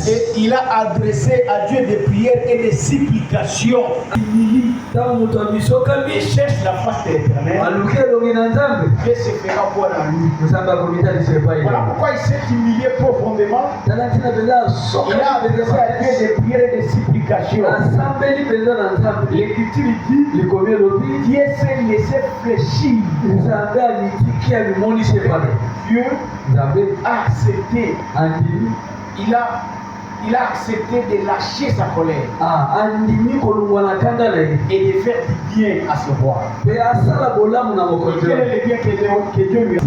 Et il a adressé à Dieu des prières et des supplications. Il cherche la face de l'Éternel. Dieu se fera voir à lui. Voilà pourquoi il s'est humilié profondément. Il a adressé à Dieu des prières et des supplications. L'Écriture dit Dieu s'est laissé fléchir. Dieu a accepté. Il a accepté de lâcher sa colère et de faire du bien à ce roi. Quel est le bien que Dieu lui a fait?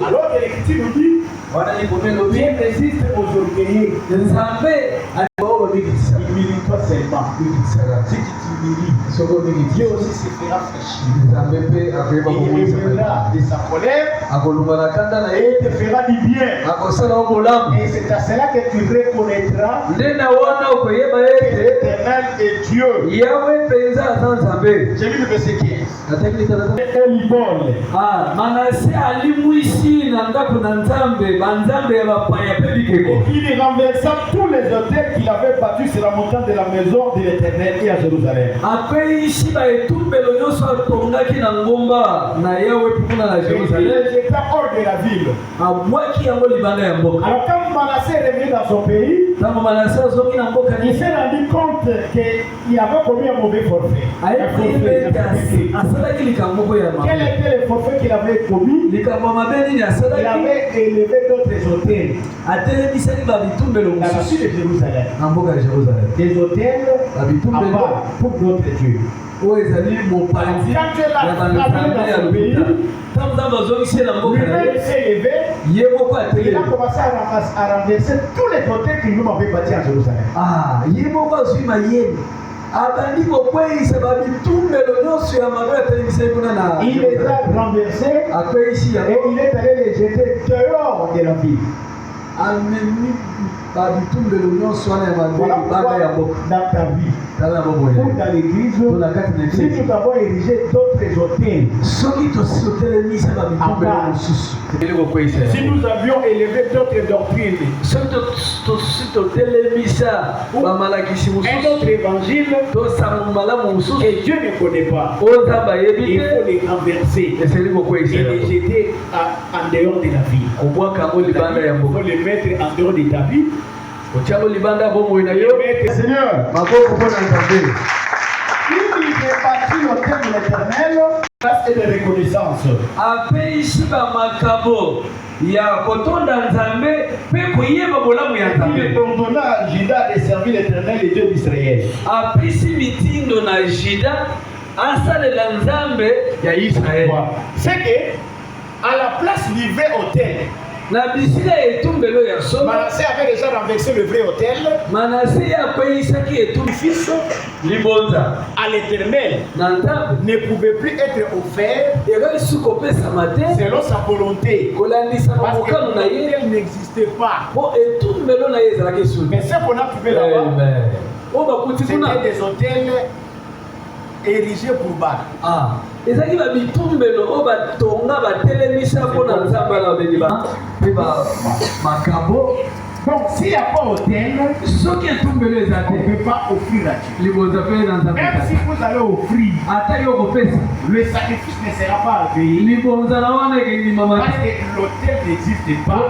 Alors l'Écriture nous dit Dieu résiste aux orgueilleux. Humilie-toi seulement. Si tu t'humilies, Dieu aussi se fera fléchir. Il reviendra de sa colère et il te fera du bien. Et c'est à cela que tu reconnaîtras que l'Éternel est Dieu. J'ai vu le verset 15. Il renversa tous les autels qu'il avait battus sur la montagne de la maison de l'Éternel et à Jérusalem. Il les jeta hors de la ville. Alors quand Manassé est revenu dans son pays, il s'est rendu compte qu'il avait commis un mauvais forfait. Quel était le forfait qu'il avait commis? Il avait élevé d'autres hôtels dans la ville de Jérusalem. Des hôtels à part pour d'autres dieux. Quand tu es là, dans son pays, lui-même s'est élevé, il a commencé à renverser tous les hôtels qu'il nous avait bâtis à Jérusalem. Il les a renversés et il est allé les jeter dehors de la ville. Voilà dans ta vie ou dans l'église, si nous avons érigé d'autres hôtels, si nous avions élevé d'autres doctrines, un autre évangile que Dieu ne connaît pas, il faut les renverser et les jeter en dehors de la vie. Il faut les mettre en dehors de ta vie. Seigneur, il fait partie l'autel de l'Éternel, grâce et de reconnaissance. Il ordonna à Juda de servir l'Éternel, le Dieu d'Israël. C'est que à la place du vrai autel, Manassé avait déjà renversé le vrai autel. Le fils à l'Éternel ne pouvait plus être offert selon sa volonté, parce que l'autel n'existait pas. Mais ce qu'on a trouvé là-bas, c'était des autels érigés pour Baal. Donc s'il n'y a pas autel, on ne peut pas offrir à Dieu. Même si vous allez offrir, le sacrifice ne sera pas accueilli parce que l'autel n'existe pas.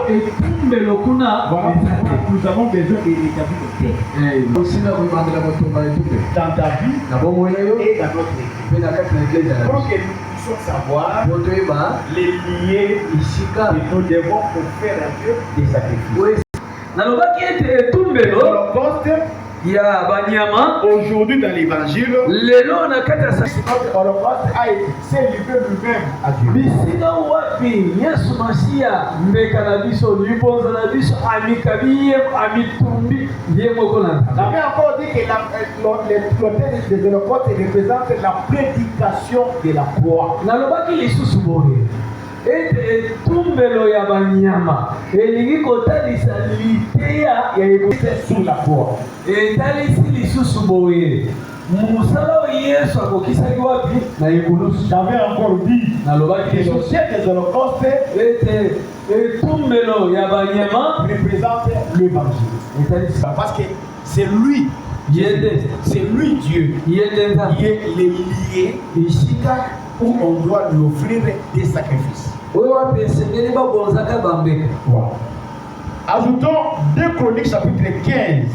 Voilà, nous avons besoin de rétablir l'autel dans ta vie et dans notre église. Pour que nous puissions savoir les liés que nous devons offrir à Dieu des sacrifices. Aujourd'hui dans l'évangile, notre holocauste s'est livré lui-même à Dieu. J'avais encore dit que l'autel de l'holocauste représente la prédication de la croix. etumbelo ya banyama elingi kotalisa liteya ya ekute sur la croix. etalisi lisusu boye musala wa Yesu akokisaki wapi na ekulusu. J'avais encore dit nalobaki que le chef des holocaustes etumbelo ya banyama représente l'évangile. Parce que c'est lui, c'est lui Dieu qui est lié où on doit lui offrir des sacrifices. Ajoutons 2 Chroniques chapitre 15.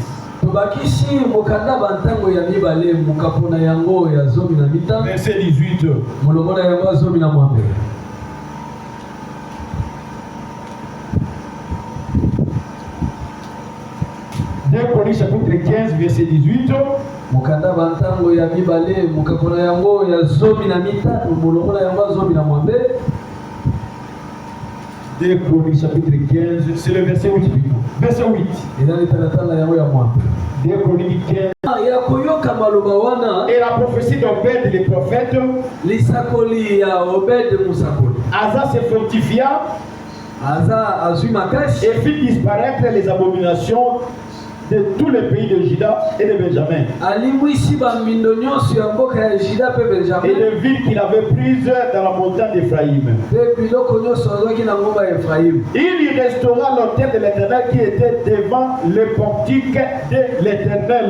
Tubakishi mukanda bantango ya mibale mukapona yango ya zomi na mita verset 18. Mulomona yango zomi na mwambe. Deux Chroniques chapitre 15 verset 18. Mukanda bantango ya mibale mukapona yango ya zomi na mita mulomona yango zomi na mwambe. Deux Chroniques chapitre 15, c'est le verset 8. Verset 8. Deux Chroniques 15. Et la prophétie d'Obed les prophètes. Asa se fortifia. Et fit disparaître les abominations de tous les pays de Juda et de Benjamin. Et les villes qu'il avait prises dans la montagne d'Ephraïm. Il y restaura l'autel de l'Éternel qui était devant le portique de l'Éternel.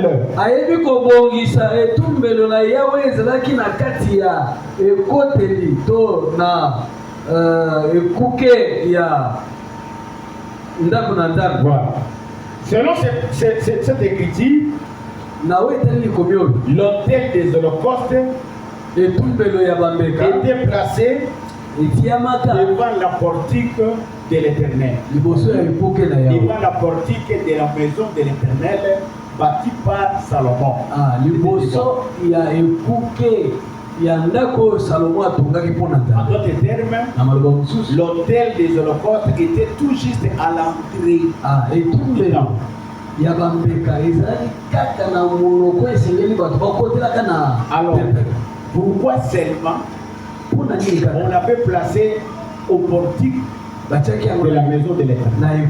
Voilà. Selon cette écriture, l'autel des holocaustes était placé devant la portique de l'Éternel. Devant la portique de la maison de l'Éternel bâtie par Salomon. En d'autres termes, l'autel des holocaustes était tout juste à l'entrée. Alors, pourquoi seulement on avait placé au portique de la maison de l'Éternel?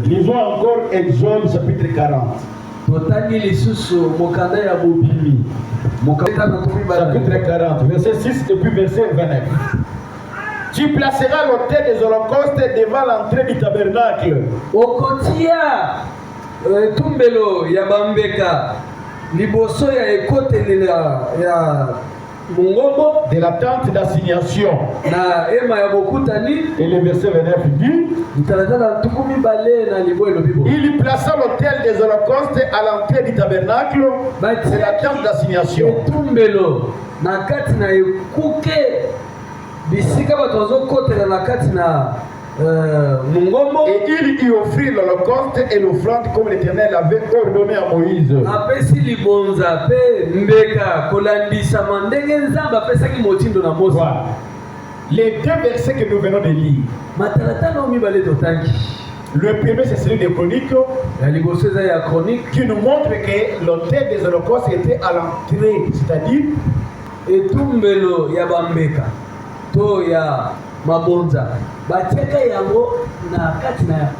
Lisons encore Exode chapitre 40. Chapitre 40, verset 6 et puis verset 29. Tu placeras l'autel des holocaustes devant l'entrée du tabernacle. Tumbelo ya bambeka liboso ya ekotelela ya mungombo de la tente d'assignation. Na ema ya bokutani. Et le verset 29 dit il plaça l'autel des holocaustes à l'entrée du tabernacle de la tente d'assignation. Tumbelo na kati na ekuke bisika batozo kotela na kati na mungombo. Et il y offrit l'holocauste et l'offrande comme l'Éternel avait ordonné à Moïse. Apesi libonza pe mbeka kolandisa mandenge nzamba pesa ki motindo na Mose. Les deux versets que nous venons de lire. Le premier c'est celui des Chroniques qui nous montre que l'autel des holocaustes était à l'entrée, c'est-à-dire etumbelo ya bambeka to ya mabonza batiaka yango na kati na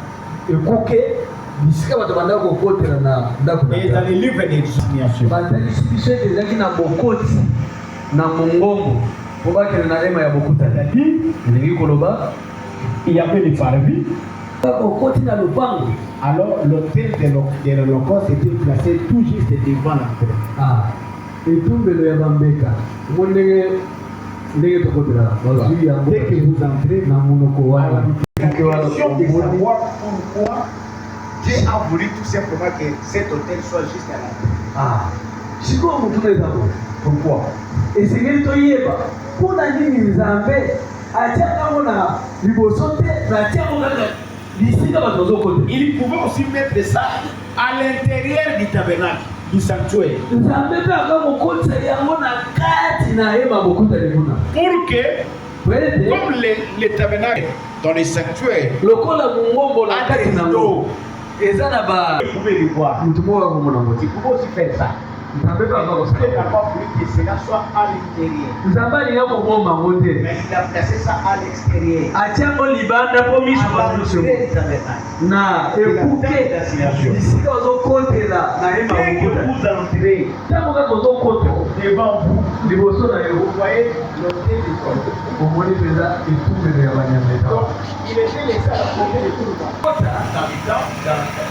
ekuke bisika bato banda kokotela na ndako. Et dans les livres d'assignation bandaki biso ezalaki na bokoti na mongongo po bakele na ema ya bokuta tadi elingi koloba il y avait les parvis. Bokoti na lupango. Alors l'autel de l'holocauste était placé tout juste devant l'entrée. Etumbelo ya bambeka ndenge tokotela bazui yango. Dès que vous entrez na monoko wana la question de savoir pourquoi Dieu a voulu tout simplement que cet hôtel soit juste à l'entrée. Siko mutu ezako pourquoi esengeli toyeba mpona nini nzambe atiakango na liboso te na atiakango kaka bisika bato bazokota. Il pouvait aussi mettre ça à l'intérieur du tabernacle, du sanctuaire. Nzambe pe akakokotisa yango na kati na yeba bokuta limuna pour que comme les tabernacles dans les sanctuaires lokola mungombo na kati na ngo ezana ba vous pouvez le voir. mutu moko komona ngo tu peux aussi faire ça. nzambe kaka kosala Dieu n'a pas voulu que cela soit à l'intérieur. nzambe alinga kobomba ngo te Mais il a placé ça à l'extérieur. atiango libanda mpo miso baluso na ekuke bisika ozokotela na ye Dès que makuta vous entrez ntango kaka ozokota devant vous, liboso na yo vous voyez l'hôtel du sol. omoni mpenza etumbelo ya banyama Donc, eta il était laissé à la portée de tout le monde. Dans les temps,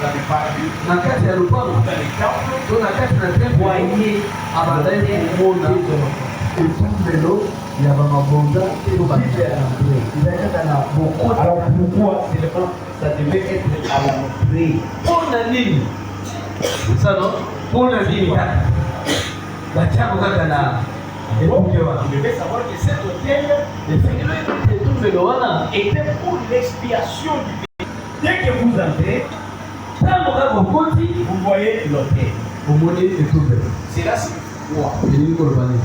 dans les paradis, na kati ya lupango dans les temples, to na kati na temple voyez abandai komona etumbelo ya bamabonza bible ezalaka na bokota. alors pourquoi seulement ça devait être à l'entrée? mpona nini sano mpona nini kaka batiako kaka na ekuke wana Vous devez savoir que cet hôtel esengelo etumbelo wana était pour l'expiation du péché. Dès que vous entrez, ntango kaka okoti vous voyez l'hôtel. omoni etumbelo Cela c'est quoi? elingi koloba nini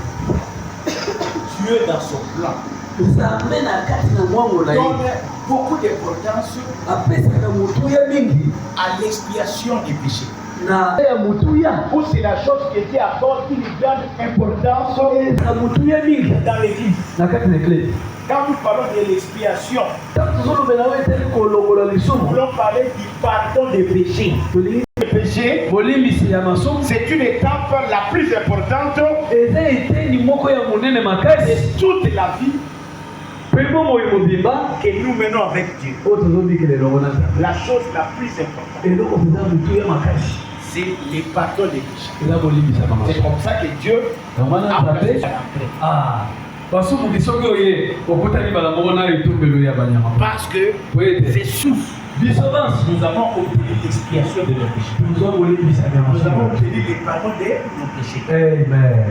Dieu dans son plan nzambe na kati na mwango na ye donne beaucoup d'importance apesaka motuya mingi à l'expiation du péché. na ya motuya Ou c'est la chose qui était accorde une grande importance na motuya mingi dans l'église. na kati na eklesi Quand nous parlons de l'expiation, ntango tozolobela ngo etali kolongola nous lisumu voulons parler du pardon des péchés. tolingi Le péché, bolimbisi ya masumu c'est une étape la plus importante eza eteni moko ya monene makasi de toute la vie mpe bomoi mobimba que nous menons avec Dieu. oyo tozobikela elongo na nzambe La chose la plus importante, eloko mpenza motuya makasi c'est le pardon des péchés. eza bolimbisaka C'est masumu comme ça que Dieu wana a placé nzambe ça après. basubuki soki oye okutani bala moko na etumbelo ya banyama Parce que po ete c'est sous. biso bansi Nous avons obtenu l'expiation de nos péchés. tozwa bolimbisaka ya Nous avons masumu obtenu le pardon de nos péchés. amen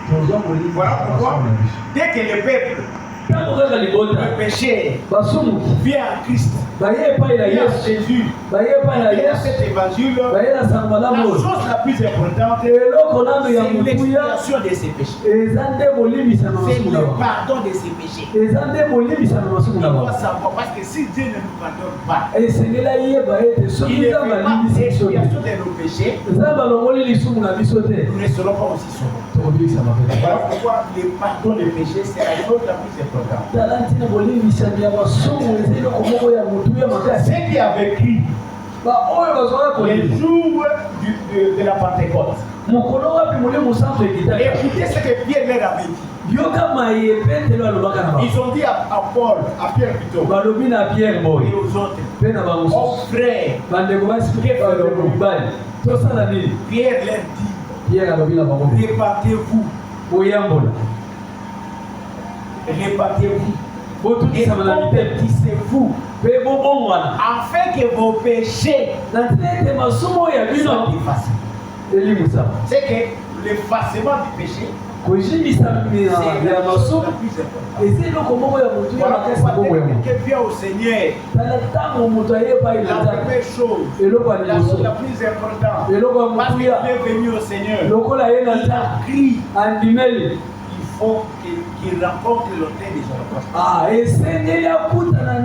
tozwa Voilà bolimbisaka pourquoi, masumu na biso dès que le peuple, ntango kaka libota le péché, basumuki vient à Christ, baye epai na vient à yesu Jésus, baye epai na et à yesu cet évangile, baye na sango la malamu oyo chose la plus importante, eloko nano ya c'est motuya l'expiation de ses péchés. eza nde bolimbisa na C'est masumu na le bango pardon de ses péchés. eza nde bolimbisa na masumu Il na doit bango savoir, parce que si Dieu ne nous pardonne pas, esengeli ayeba ete soki il ne nzambe fait pas alimbisi biso te l'expiation de nos péchés, nzambe alongoli lisumu na biso te nous ne serons pas aussi sauvés. tokobikisa mabe Voilà pourquoi le pardon des péchés, c'est la chose la plus importante. tala ntina bolimbisami ya masumu eza eloko moko ya motuya makasi Ceux qui avaient vécu baoyo bazwaka les kolimba jours de la Pentecôte, mokolo wapi molimo santo ekitaka écoutez ce que Pierre leur avait dit. yoka maye petelo alobaka na bango Ils ont dit à Paul, à Pierre plutôt, balobi na pierre et boye aux autres, mpe na bango oh mosusu frère, bandeko bandeko mibali tosala nini Pierre leur dit, pierre alobi na bango répandez-vous, boyambola répandez-vous, et botutisama na mitema convertissez-vous, mpe bobongwana afin que vos péchés na ntina ete masumu oyo ya bino soient effacés. elimusama C'est que l'effacement du péché, kozimbisa c'est ya la chose masumu la plus importante. eza eloko moko ya motu ya Voilà makasi pourquoi moko ya dès que motu quelqu'un vient au Seigneur, tala ntango moto ayebai na la nzambe première chose, eloko ya la chose liboso la plus importante, eloko ya parce qu'il motuya est venu au Seigneur, lokola ye na il a nzambe crié, andimeli il faut qu'il rencontre l'autel des holocaustes. esengeli akutana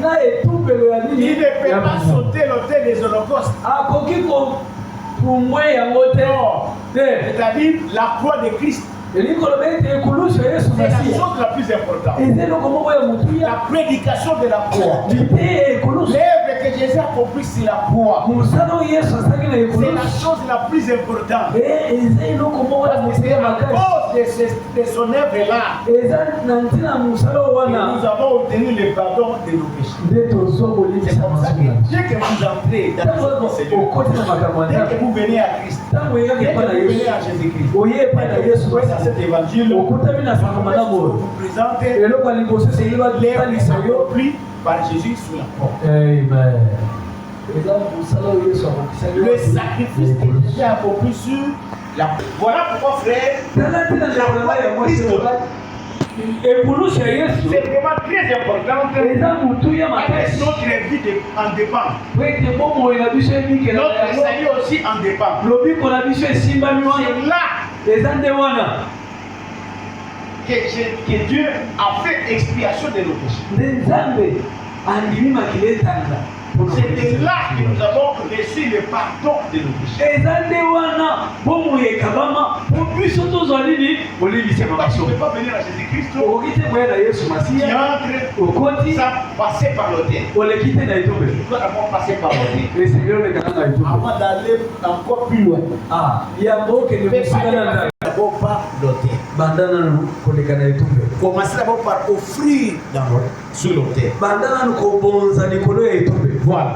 na etumbelo ya Il nini ne peut ya pas moto sauter l'autel des holocaustes. akoki kopumbwe yango te te C'est-à-dire la croix de Christ. elingi koloba ete ekulusu ya yesu C'est la masiya chose la plus importante. eza eloko moko ya motuya La prédication de la croix. lite ekulusu L'œuvre que Jésus a accomplie sur la croix. mosala oyo yesu asalaki na C'est la ekulusu chose la plus importante. eza eloko moko ya Parce que c'est motuya à makasi cause de son œuvre-là eza na ntina mosala oyo que wana nous avons obtenu le pardon de nos péchés. nde tozwa C'est kolimbisa comme ça masumu na que biso dès que vous entrez dans ntango le Seigneur, okoti na makambo ya dès que nzambe vous venez à Christ, ntango dès oyaki que epai na vous venez yesu à Jésus-Christ, oye epai na dès que yesu vous venez à cet évangile, okutami na sango malamu oyo vous présentez eloko ya liboso esengeli batalisa yo accompli par Jésus sur la croix. amen eza mosala oyo yesu akokisaki Le sacrifice que Jésus a accompli sur la croix. Voilà pourquoi, frère, tala ntina lekolanga ya mwasi ekulusu ya yesu c'est vraiment très important eza motuya que makasi notre vie en dépend. po ete bomoi na biso ebikela Notre yango salut aussi en dépend. lobiko na biso esimbami wana C'est là eza nde wana que Dieu a fait expiation de nos péchés. nde nzambe andimi makiletanga. C'était là que nous avons reçu le pardon de nos péchés. Ezande wana bomo yekabama pobiso tozalini olibise Parce qu'on ne mabasho. peut pas venir à Jésus-Christ Okite moya Yesu qui Masia entre okoti sans passer par l'autel. olekite na itombe. Nous devons passer par l'autel. Le Seigneur le kana na itombe. Avant d'aller encore plus loin. Ah, ya mboke ne Mais musikana na d'abord par l'autel. bandana no koleka na itombe. Commencez d'abord par offrir sur l'autel. Bandana no kobonza likolo ya itombe. Voilà.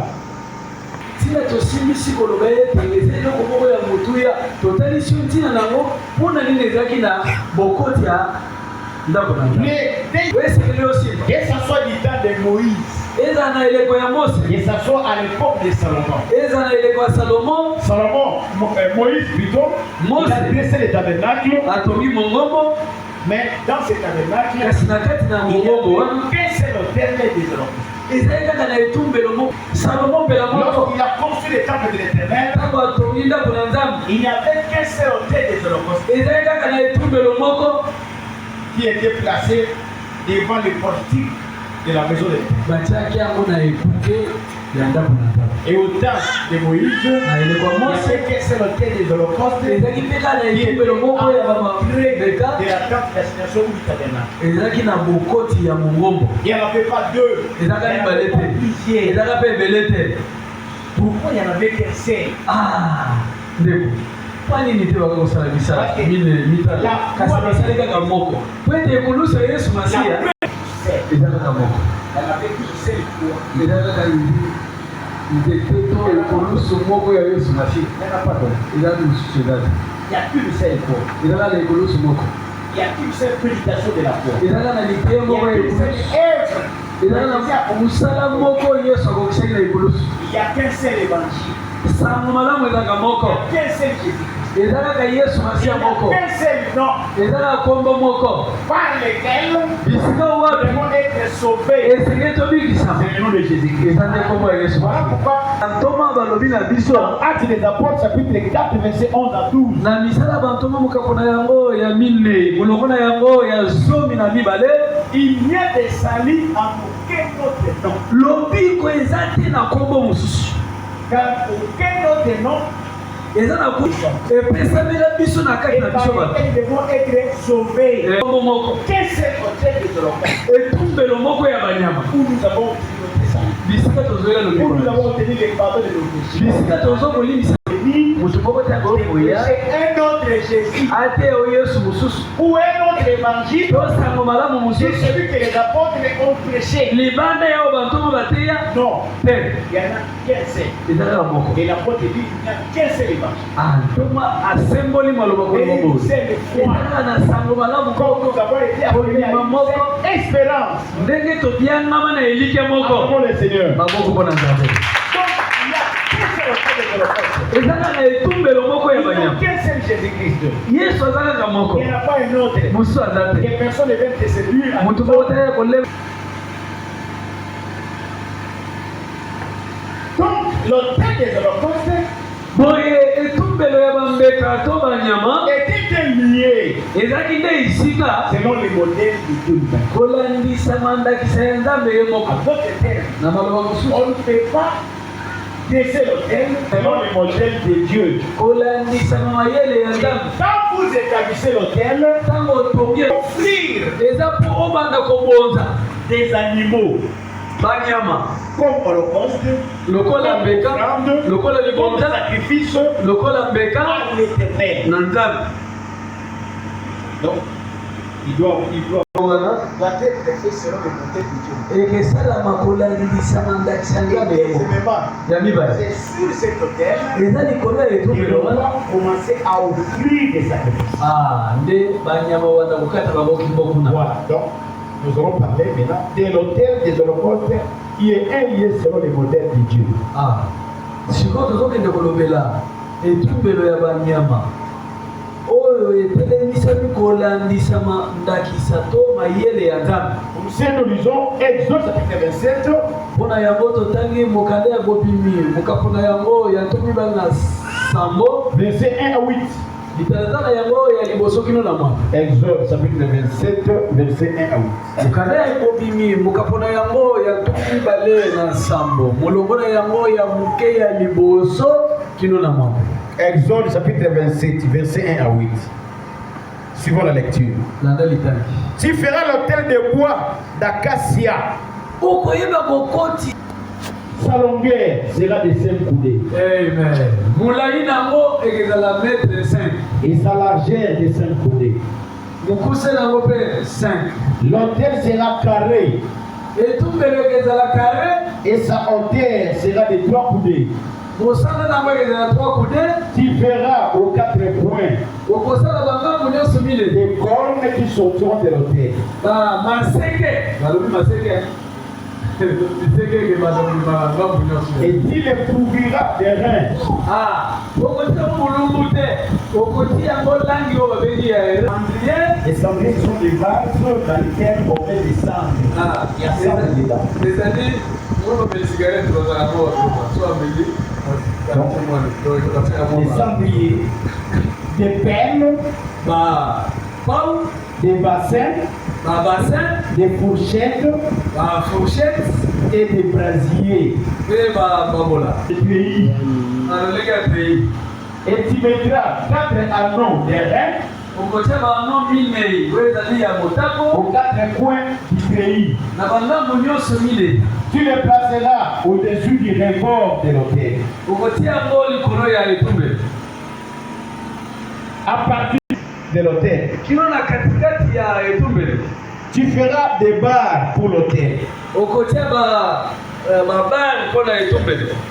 Tina tosimisi koloba ete eza eloko moko ya motuya totalisi yo ntina nango mpona nini ezalaki na bokoti ya ndako na nzambe. Esengeli osimba Que ce soit du temps de Moïse, eza na eleko ya Mose, que ce soit à l'époque de Salomon. eza na eleko ya Salomo. Moïse plutôt, Mose il a dressé le tabernacle, atongi mongombo, mais dans ce tabernacle, kasi na kati na il n'y mongombo wana avait qu'un seul autel des Israélites. ezali kaka na etumbelo moko. Salomo mbela moko Lorsqu'il a construit le temple de l'Éternel, ntango atongi ndako na Nzambe, il n'y avait qu'un seul autel des Israélites ezali kaka na etumbelo moko qui était placé devant le portique de la maison de l'Éternel. batiaki yango na ekuke ya ndako na Nzambe. Et au temps de Moïse, Na eleko ya il n'y Mose avait qu'un seul autel des Holocaustes ezalaki mpe kaka na qui était etumbelo moko ya à l'entrée de bamabeka la tente d'assignation du tabernacle. ezalaki na bokoti ya mongombo, Il n'y en avait pas deux, il y en ezalaka avait mibale pas te, plusieurs. ezalaka mpe ebele te. Pourquoi il n'y en avait qu'un seul? Ndeko mpa nini te baka kosala misala mine mitala kasi basali kaka moko po ete ekolusa Yesu Masiya eza kaka moko, Il n'y en avait qu'une seule fois. eza kaka nzete to ekolusu moko ya Yesu Masiya, Il n'y en a pas d'autre. eza lisusu ezali, Il n'y a qu'une seule fois. eza kaka na ekolusu moko, Il n'y a qu'une seule prédication de la foi. eza kaka na likeye Il n'y moko a ya qu'une seule ekolusu, œuvre. eza kaka na mosala moko Yesu akokisaki na ekolusu. Il n'y a qu'un seul évangile. Sango malamu ezalaka moko, Il n'y a qu'un seul Jésus. eza kaka Yesu Il n'y Masiya a moko, qu'un seul nom eza kaka kombo moko par lequel bisika nous wapi devons être sauvés. esengeli tobikisama, C'est le nom de Jésus-Christ. eza nde kombo ya Yesu Voilà Masiya. pourquoi Bantoma balobi na biso dans Actes des Apôtres, chapitre 4, verset 11 à 12. na misala bantoma mokako na yango ya minei molongo na yango ya zomi na mibale, Il n'y a de salut en aucun autre nom. lobiko eza te na kombo mosusu, Car aucun autre nom eza na epesamela biso na kati et na par biso bato. lequel nous devons être sauvés. Kombo moko Qu'un seul autel de Holocauste etumbelo moko ya banyama où nous avons obtenu notre salut. bisika tozoyela Où lobiko nous na avons biso, obtenu le pardon de nos péchés. bisika tozokolimisa Dit, moto moko te akokoya c'est un autre Jésus ate o Yesu mosusu ou un autre évangile. to sango malamu C'est mosusu celui que les apôtres ont prêché. libanda yao bantoma bateya Non, te il n'y en a qu'un seul. ezalaka moko. Et l'apôtre dit, il n'y a qu'un seul évangile. Ntoma asemboli maloba Et kolongo une boye seule foi. ezalaka na sango malamu Comme moko nous avons été appelés à une seule espérance. ndenge tobiangama na elike moko Acclamons le Seigneur. maboko mpo na Nzambe. Donc, il n'y a qu'un seul autel de l'Holocauste. ezalaka na etumbelo moko ya Il n'y a banyama, qu'un seul Jésus-Christ. Yesu aza kaka moko, Il n'y en a pas un autre. mosusu aza te, Que personne ne vienne te séduire. moto moko te ya koleba. Donc, l'autel des Holocaustes Boye etumbelo ya bambeka to banyama était lié ezalaki nde esika selon les modèles du Dieu. kolandisama ndakisa ya Nzambe ye moko. En d'autres termes, Na maloba mosusu on ne peut pas dresser l'autel selon les modèles de Dieu. kolandisama mayele ya Nzambe Quand vous établissez l'autel, ntango otongi offrir eza mpo obanda kobonza des animaux banyama comme holocauste, lokola mbeka, lokola comme libonza, sacrifice lokola mbeka à l'Éternel. na Nzambe. Donc, il doit wana être fait selon les modèles de Dieu. ekesalama kolandisama ndakisa Nzambe ye Et moko deuxièmement, ya mibale c'est sur cet autel eza likolo ya que etumbelo l'on wana va commencer à offrir des sacrifices. nde banyama wana kokata baboki mbokuna. Voilà, donc nous allons parler maintenant de l'autel des holocaustes qui est un lieu selon les modèles de Dieu. sikoyo tozokende kolobela etumbelo ya banyama oyo etelemisami kolandisama ndakisa to mayele ya Nzambe. Comme si nous lisons Exode chapitre 27, mpona yango totangi mokanda ya bopimi mokapona yango ya to mibale na sambo verset 1 à 8. Italazana yango ya liboso kino na mwa. Exode chapitre 27 verset 1 à 8. Mukana ekobimi mukapona yango ya tuki bale na sambo. Molongona yango ya muke ya liboso kino na mwa. Exode chapitre 27 verset 1 à 8. Suivons la lecture. Tu feras l'autel de bois d'acacia. Sa longueur sera de 5 coudées. Amen. Et sa largeur de 5 coudées. 5. L'autel sera carré. Et sa hauteur sera de 3 coudées. Tu verras aux 4 points des cornes qui sortiront de l'autel. Et tu les couvriras des reins. Les cendriers sont des vases dans lesquels on met des cendres. Il y a ça dedans. Des cendriers, des perles, des bassins, des fourchettes et des brasiers. Et tu mettras 4 anneaux des reins aux 4 coins du pays. Tu les placeras au-dessus du rebord de l'autel. À partir de l'autel, tu feras des barres pour l'autel.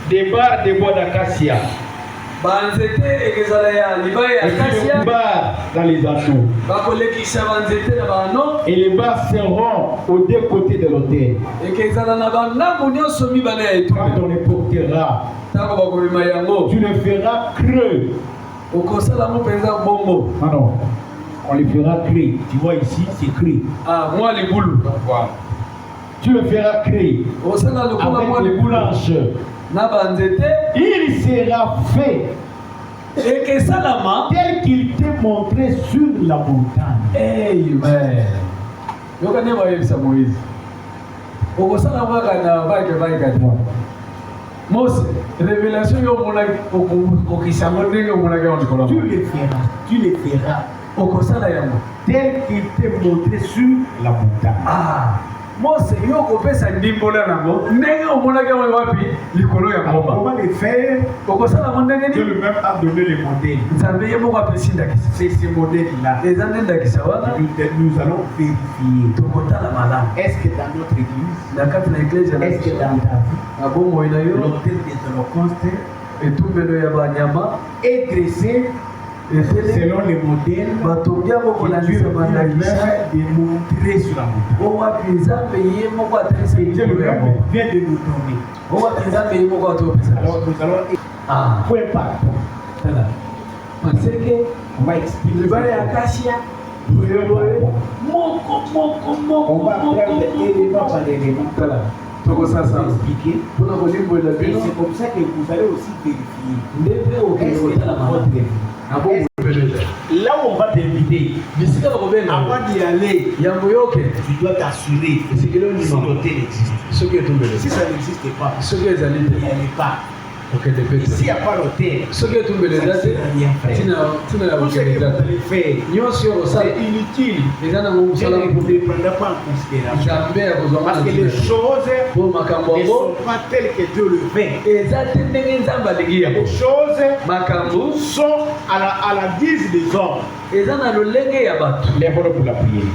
Des barres de bois d'acacia. Et des barres dans les anneaux. Et les barres seront aux 2 côtés de l'autel. Quand on les portera, tu le feras creux. Ah non, on les fera creux. Tu vois ici, c'est creux. Moi les boules. Voilà. Tu le feras creux. Avec les blanches. Il sera fait tel qu'il t'est montré sur la montagne. Amen. Mose, révélation tu les feras tel qu'il t'est montré sur la montagne. Mose, comment les faire? Dieu lui-même a donné les modèles. C'est ces modèles-là. Nous allons vérifier. Est-ce que dans notre église, est-ce que dans ta vie, l'autel des holocaustes est dressé selon les modèles que Dieu vient de montrer sur la montagne. Et Dieu lui-même vient de nous donner. Alors nous allons point par point. Parce que on va expliquer. On va prendre élément par élément. On va expliquer. Et c'est comme ça que vous allez aussi vérifier. Là où on va t'inviter, avant d'y aller, tu dois t'assurer si l'autel existe. Si ça n'existe pas, il n'y a pas. S'il n'y a pas l'autel, ça ne sert à rien faire. Tout ce que vous allez faire, c'est inutile. Dieu ne prendra pas en considération. Parce que les choses ne sont pas telles que Dieu le fait. Les choses sont à la guise des hommes. Les bonnes pour la prière.